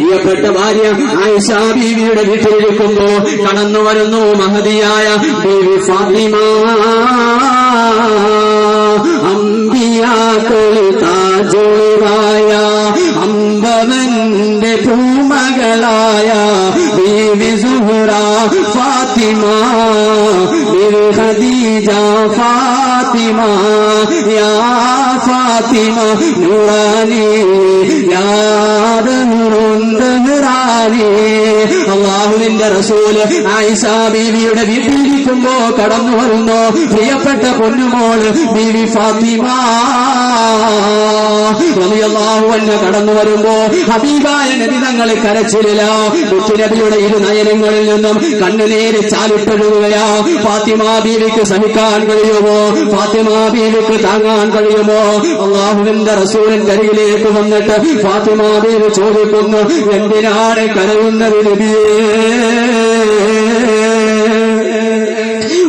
പ്രിയപ്പെട്ട ഭാര്യ ആയിഷ ബീവിയുടെ വീട്ടിലിരിക്കുമ്പോ കടന്നു വരുന്നു മഹദിയായ ബീവി ഫാത്തിമ. അമ്പിയാക്കളിൽ താജുളായ അമ്പവന്റെ പൂമകളായ ബീവി സുഹ്റ ഫാത്തിമ ബീവി ഖദീജ ഫാത്തിമ യാ ഫാത്തിമ നൂറാനി യാ ദഹ്റാനി. അല്ലാഹുവിന്റെ റസൂല് ആയിഷ ബീവിയുടെ വീട്ടിലിരിക്കുമ്പോ കടന്നു വരുന്നു പ്രിയപ്പെട്ട പൊന്നുമോള് ബീവി ഫാത്തിമ റളിയല്ലാഹു അൻഹ കടന്നു വരുമ്പോ ഹബീബായ നബി തങ്ങളെ കരച്ചിലില്ല. മുത്തുനബിയുടെ ഇരുനയനങ്ങളിൽ നിന്നും കണ്ണുനീര് ചാലിട്ടൊഴുകുകയാ. ഫാത്തിമ ബീവിക്ക് സഹിക്കാൻ കഴിയുമോ? ഫാത്തിമ ബീവിക്ക് താങ്ങാൻ കഴിയുമോ? അല്ലാഹുവിന്റെ റസൂലിന്റെ അരികിലേക്ക് വന്നിട്ട് ഫാത്തിമ ബീവി ചോദിക്കുന്നു, എന്തിനാണ് കരയുന്നത് നബിയേ?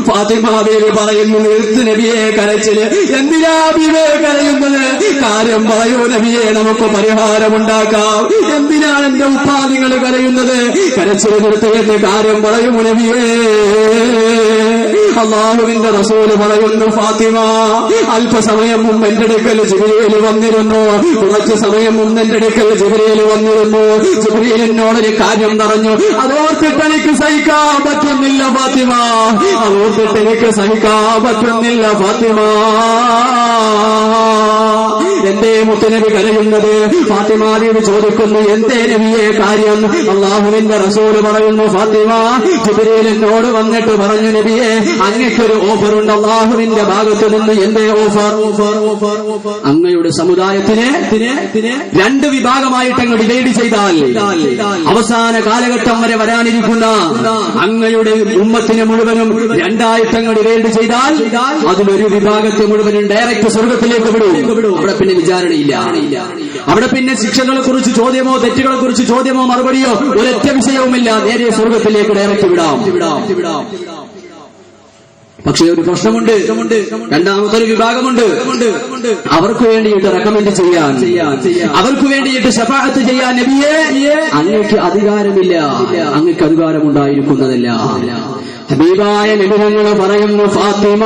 ഫാത്തിമ ബീവി പറയുന്നു, നിർത്ത് നബിയെ കരച്ചില്. എന്തിനാ ബീവേ കരയുന്നത്? കാര്യം പറയൂ നബിയെ, നമുക്ക് പരിഹാരമുണ്ടാക്കാം. എന്തിനാണ് എന്റെ ഉപ്പാ നിങ്ങൾ കരയുന്നത്? കരച്ചില് നിർത്തിയെന്ന് കാര്യം പറയൂ നബിയേ. അല്ലാഹുവിന്റെ റസൂല് പറയുന്നു, ഫാത്തിമ അല്പസമയം മുമ്പ് എന്റെ അടുക്കൽ ജിബ്രീൽ വന്നിരുന്നു. കുറച്ചു സമയം മുമ്പ് എന്റെ അടുക്കൽ ജിബ്രീൽ വന്നിരുന്നു. ജിബ്രീൽ എന്നോടൊരു കാര്യം പറഞ്ഞു. അതോർത്തിട്ട് എനിക്ക് സഹിക്കാൻ പറ്റുന്നില്ല ഫാത്തിമ. അതോർത്തിട്ട് എനിക്ക് സഹിക്കാൻ പറ്റുന്നില്ല ഫാത്തിമ. എന്തേ മുത്തുനബി കരയുന്നത്? ഫാത്തിമ ബീവി ചോദിക്കുന്നു, എന്തേ നബിയെ കാര്യം? അല്ലാഹുവിന്റെ റസൂല് പറയുന്നു, ഫാത്തിമ ജിബ്രീൽ എന്നോട് വന്നിട്ട് പറഞ്ഞു, നബിയെ അങ്ങക്കൊരു ഓഫറുണ്ട് അല്ലാഹുവിന്റെ ഭാഗത്തു നിന്ന്. എന്തേ ഓഫർ? അങ്ങയുടെ സമുദായത്തിനെ രണ്ട് വിഭാഗമായിട്ട് അങ്ങ് ഡിവൈഡ് ചെയ്താൽ അവസാന കാലഘട്ടം വരെ വരാനിരിക്കുന്ന അങ്ങയുടെ ഉമ്മത്തിനെ മുഴുവനും രണ്ടായിട്ട് അങ്ങ് ഡിവൈഡ് ചെയ്താൽ അതിലൊരു വിഭാഗത്തെ മുഴുവനും ഡയറക്റ്റ് സ്വർഗത്തിലേക്ക് വിടും. അവിടെ പിന്നെ വിചാരണയില്ല. അവിടെ പിന്നെ ശിക്ഷകളെ കുറിച്ച് ചോദ്യമോ തെറ്റുകളെ കുറിച്ച് ചോദ്യമോ മറുപടിയോ ഒരൊറ്റ വിഷയവുമില്ല. നേരെ സ്വർഗത്തിലേക്ക് ഡയറക്റ്റ് വിടാം. പക്ഷേ ഒരു പ്രശ്നമുണ്ട്. രണ്ടാമതൊരു വിഭാഗമുണ്ട്. അവർക്ക് വേണ്ടിയിട്ട് റെക്കമെൻഡ് ചെയ്യാൻ, അവർക്ക് വേണ്ടിയിട്ട് ശഫാഅത്ത് ചെയ്യാൻ നബിയെ അങ്ങക്ക് അധികാരമില്ല. അങ്ങക്ക് അധികാരമുണ്ടായിരിക്കുന്നതല്ല. ഹബീബായ നബി തങ്ങൾ പറയുന്നു, ഫാത്തിമ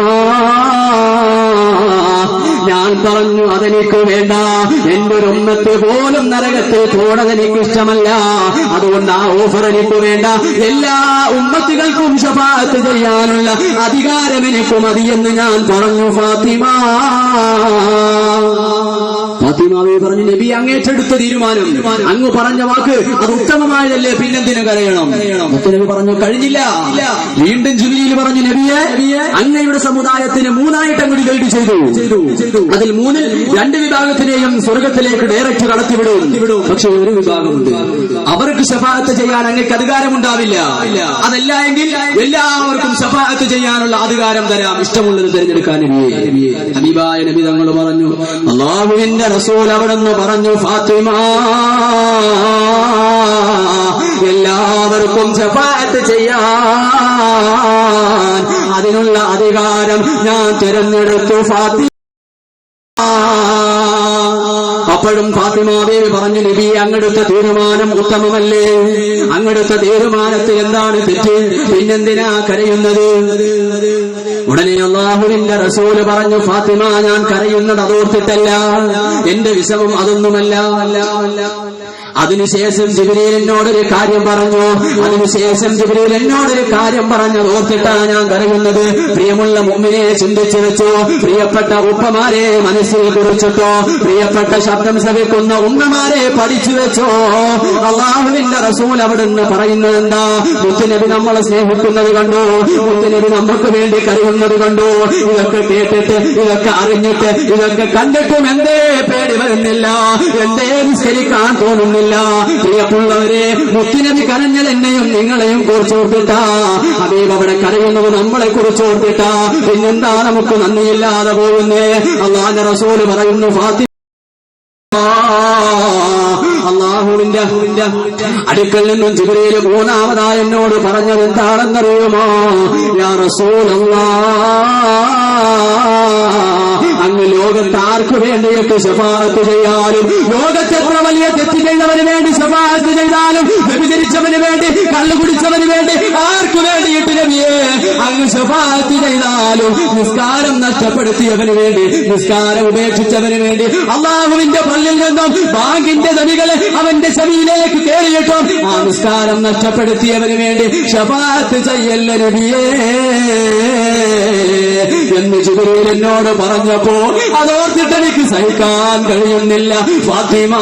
ഞാൻ പറഞ്ഞു അതെനിക്ക് വേണ്ട. എന്റെ ഒരു ഉമ്മത്ത് പോലും നരകത്തിൽ പോണത് എനിക്ക് ഇഷ്ടമല്ല. അതുകൊണ്ട് ആ ഓഫർ എനിക്ക് വേണ്ട. എല്ലാ ഉമ്മത്തുകൾക്കും ശഫാഅത്ത് ചെയ്യാനുള്ള അധികാരം എനിക്ക് മതിയെന്ന് ഞാൻ പറഞ്ഞു. ഫാത്തിമ പറഞ്ഞു, നബി അങ്ങേറ്റെടുത്ത തീരുമാനം, അങ്ങ് പറഞ്ഞ വാക്ക് അത് ഉത്തമമായതല്ലേ, പിന്നെന്തിനു കരയണം? മുത്തുനബി പറഞ്ഞു, കഴിഞ്ഞില്ല. വീണ്ടും ജിബ്രീൽ പറഞ്ഞു, നബിയെ അങ്ങയുടെ സമുദായത്തിന് മൂന്നായിട്ട് അങ്ങ് ഡിവൈഡ് ചെയ്തു. അതിൽ രണ്ട് വിഭാഗത്തിനെയും സ്വർഗത്തിലേക്ക് ഡയറക്റ്റ് കടത്തിവിടും. പക്ഷെ ഒരു വിഭാഗമുണ്ട്, അവർക്ക് ശഫാഅത്ത് ചെയ്യാൻ അങ്ങക്ക് അധികാരമുണ്ടാവില്ല. അതല്ല എങ്കിൽ എല്ലാവർക്കും ശഫാഅത്ത് ചെയ്യാനുള്ള അധികാരം തരാം, ഇഷ്ടമുള്ളത് തിരഞ്ഞെടുക്കാൻ നബിയെ. ഹബീബായ നബി തങ്ങൾ പറഞ്ഞു, അല്ലാഹുവിന്റെ റസൂൽ അവിടെന്ന് പറഞ്ഞു, ഫാത്തിമ എല്ലാവർക്കും ശഫാഅത്ത് ചെയ്യാൻ അതിനുള്ള അധികാരം ഞാൻ തിരഞ്ഞെടുത്തു ഫാത്തിമ. അപ്പോഴും ഫാത്തിമ ബീവി പറഞ്ഞു, നബി അങ്ങെടുത്ത തീരുമാനം ഉത്തമമല്ലേ? അങ്ങെടുത്ത തീരുമാനത്തിൽ എന്താണ് തെറ്റ്? പിന്നെന്തിനാ കരയുന്നത്? ഉടനെ അല്ലാഹുവിന്റെ റസൂല് പറഞ്ഞു, ഫാത്തിമ ഞാൻ കരയുന്നത് അതോർത്തിട്ടല്ല, എന്റെ വിഷമം അതൊന്നുമല്ല. അതിനുശേഷം ജിബ്രീൽ എന്നോടൊരു കാര്യം പറഞ്ഞു. ഓർത്തിട്ടാണ് ഞാൻ കരയുന്നത്. പ്രിയമുള്ള മുഅ്മിനെ ചിന്തിച്ചു വെച്ചോ. പ്രിയപ്പെട്ട ഉപ്പമാരെ മനസ്സിൽ കുറിച്ചിട്ടോ. പ്രിയപ്പെട്ട ശബ്ദം ശ്രവിക്കുന്ന ഉമ്മമാരെ പഠിച്ചു വെച്ചോ. അല്ലാഹുവിന്റെ റസൂൽ അവിടുന്ന് പറയുന്നത് എന്താ? മുത്തുനബി നമ്മളെ സ്നേഹിക്കുന്നത് കണ്ടു, മുത്തുനബി നമുക്ക് വേണ്ടി കരയുന്നത് കണ്ടു. ഇതൊക്കെ കേട്ടിട്ട്, ഇതൊക്കെ അറിഞ്ഞിട്ട്, ഇതൊക്കെ കണ്ടിട്ടും എന്തേ പേടി വരുന്നില്ല? എന്തേ നിസ്കരിക്കാൻ തോന്നുന്നില്ല? പ്രിയമുള്ളവരെ, മുത്തുനബി കരഞ്ഞത് എന്നെയും നിങ്ങളെയും കുറിച്ച് ഓർത്തിട്ടാ. ഹബീബ് അവിടെ കരയുന്നത് നമ്മളെ കുറിച്ച് ഓർത്തിട്ടാ. പിന്നെന്താ നമുക്ക് നന്ദിയില്ലാതെ പോകുന്നേ? അല്ലാഹുവിന്റെ റസൂൽ പറയുന്നു, ഫാത്തിമ അല്ലാഹുവിന്റെ അടുക്കൽ നിന്നും ജിബ്രീൽ മൂന്നാമതായി എന്നോട് പറഞ്ഞത് എന്താണെന്നറിയുമോ? യാ റസൂലല്ലാഹ്, അങ്ങ് ലോകത്ത് ആർക്കു വേണ്ടിയിട്ട് ശഫാഅത്ത് ചെയ്യാനും, ലോകത്ത് എത്ര വലിയ തെറ്റ് ചെയ്തവന് വേണ്ടി ശഫാഅത്ത് ചെയ്താലും, വ്യഭിചരിച്ചവന് വേണ്ടി, കള്ളു കുടിച്ചവന് വേണ്ടി, ആർക്കു വേണ്ടിയിട്ട് നബിയെ അങ്ങ് ശഫാഅത്ത് ചെയ്താലും, നിസ്കാരം നഷ്ടപ്പെടുത്തിയവന് വേണ്ടി, നിസ്കാരം ഉപേക്ഷിച്ചവന് വേണ്ടി, അള്ളാഹുവിന്റെ പള്ളിയിൽ നിന്നും ബാങ്കിന്റെ നബികളെ അവന്റെ ചെവിയിലേക്ക് കേറിയിട്ടും ആ നിസ്കാരം നഷ്ടപ്പെടുത്തിയവന് വേണ്ടി ശഫാഅത്ത് ചെയ്യല്ല നബിയേ എന്ന് ജിബ്രീൽ എന്നോട് പറഞ്ഞപ്പോ അതോർത്തിട്ട് എനിക്ക് സഹിക്കാൻ കഴിയുന്നില്ല. ഫാത്തിമ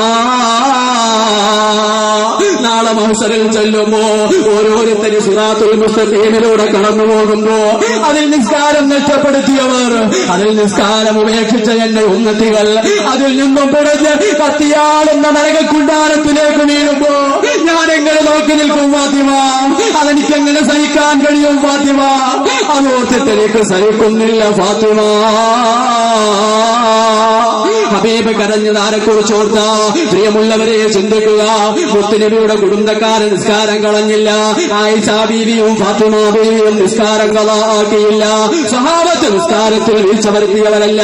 നാളെ മഹ്ശറിൽ ചെല്ലുമ്പോ ഓരോരുത്തരും സിറാത്തുൽ മുസ്തഖീമിലൂടെ കടന്നു പോകുമ്പോ അതിൽ നിസ്കാരം നഷ്ടപ്പെടുത്തിയവർ, അതിൽ നിസ്കാരം ഉപേക്ഷിച്ച എന്റെ ഉന്നതികൾ അതിൽ നിന്നും പിടഞ്ഞ് കത്തിയാളുന്ന നരകക്കുണ്ടാരത്തിലേക്ക് വീഴുമ്പോ ഞാൻ എങ്ങനെ നോക്കി നിൽക്കും ഫാത്തിമ? അതെനിക്കെങ്ങനെ സഹിക്കാൻ കഴിയും ഫാത്തിമ? അതോർത്തിട്ട് എനിക്ക് സഹിക്കുന്നില്ല ഫാത്തിമ. ഹബീബ് കരഞ്ഞത് ആരെക്കുറിച്ച് ഓർത്ത? പ്രിയമുള്ളവരെ ചിന്തിക്കുക. മുത്തുനബിയുടെ കുടുംബക്കാരൻ നിസ്കാരം കളഞ്ഞില്ല. ആയിഷ ബീവിയും ഫാത്തിമ ബീവിയും നിസ്കാരം കളാക്കിയില്ല. സ്വഹാബത്ത് നിസ്കാരത്തിൽ വീഴ്ച വരുത്തിയവരല്ല.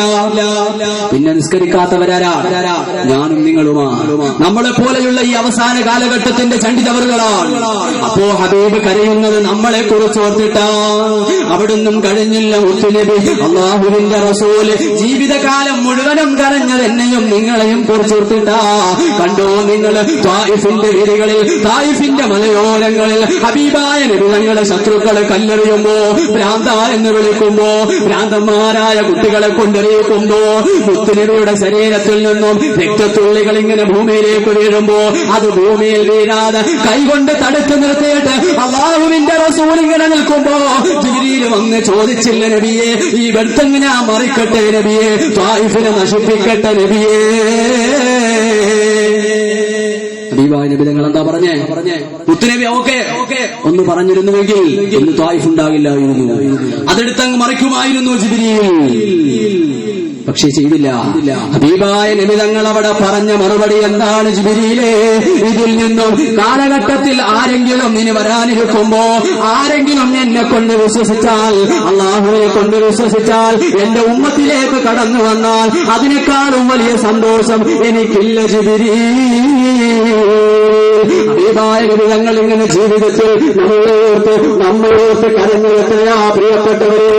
പിന്നെ നിസ്കരിക്കാത്തവരാരാ? ഞാനും നിങ്ങളുമാ. നമ്മളെ പോലെയുള്ള ഈ അവസാന കാലഘട്ടത്തിന്റെ ചണ്ടിതവറുകളാണ്. അപ്പോ ഹബീബ് കരയുന്നത് നമ്മളെ കുറിച്ച് ഓർത്തിട്ടാ. അവിടുന്നും കഴിഞ്ഞില്ല മുത്തുനബി അള്ളാഹുവിന്റെ റസൂല് ജീവിതകാലം മുഴുവനും കരഞ്ഞത് എന്നെയും നിങ്ങളെയും കുറിച്ചോർത്തിട്ടാ. കണ്ടോ നിങ്ങൾ ത്വായിഫിന്റെ വീടുകളിൽ, തായിഫിന്റെ മലയോരങ്ങളിൽ ഹബീബായ നബി തങ്ങളുടെ ശത്രുക്കളെ കല്ലെറിയുമ്പോ, ഭ്രാന്ത എന്ന് വിളിക്കുമ്പോ, ഭ്രാന്തന്മാരായ കുട്ടികളെ കൊണ്ടെറിയിക്കുമ്പോ, മുത്തുനബിയുടെ ശരീരത്തിൽ നിന്നും രക്തത്തുള്ളികൾ ഇങ്ങനെ ഭൂമിയിലേക്ക് വീഴുമ്പോ അത് ഭൂമിയിൽ വീഴാതെ കൈകൊണ്ട് തടുത്തു നിർത്തിയിട്ട് അല്ലാഹുവിന്റെ റസൂൽ ഇങ്ങനെ നിൽക്കുമ്പോ ജിബ്രീൽ വന്ന് ചോദിച്ചില്ല നബിയെ, ഈ വെട്ടെങ്ങനെ മറിക്കട്ടെ നബിയെ, ത്വായിഫിനെ നശിപ്പിക്കട്ടെ നബിയേ? ഹബീബായ നബി തങ്ങൾ എന്താ പറഞ്ഞേ? മുത്തുനബി ഓക്കെ ഒന്ന് പറഞ്ഞിരുന്നുവെങ്കിൽ ഇന്ന് ത്വായിഫ് ഉണ്ടാകില്ലായിരുന്നു, അതെടുത്തങ്ങ് മറിക്കുമായിരുന്നു ജിബ്രീൽ. പക്ഷെ ചെയ്തില്ല. ഹബീബായ നബി തങ്ങൾ അവിടെ പറഞ്ഞ മറുപടി എന്താണ്? ജിബ്രീലേ, ഇതിൽ നിന്നും കാലഘട്ടത്തിൽ ആരെങ്കിലും ഇനി വരാനിരിക്കുമ്പോ ആരെങ്കിലും എന്നെ കൊണ്ട് വിശ്വസിച്ചാൽ, അള്ളാഹുവിനെ കൊണ്ട് വിശ്വസിച്ചാൽ, എന്റെ ഉമ്മത്തിലേക്ക് കടന്നു വന്നാൽ അതിനേക്കാളും വലിയ സന്തോഷം എനിക്കില്ല ജിബ്രീൽ. ഹബീബായ നബി തങ്ങൾ ഇങ്ങനെ ജീവിതത്തിൽ നമ്മളോർത്ത് കരഞ്ഞു എത്രയാ പ്രിയപ്പെട്ടവരെ.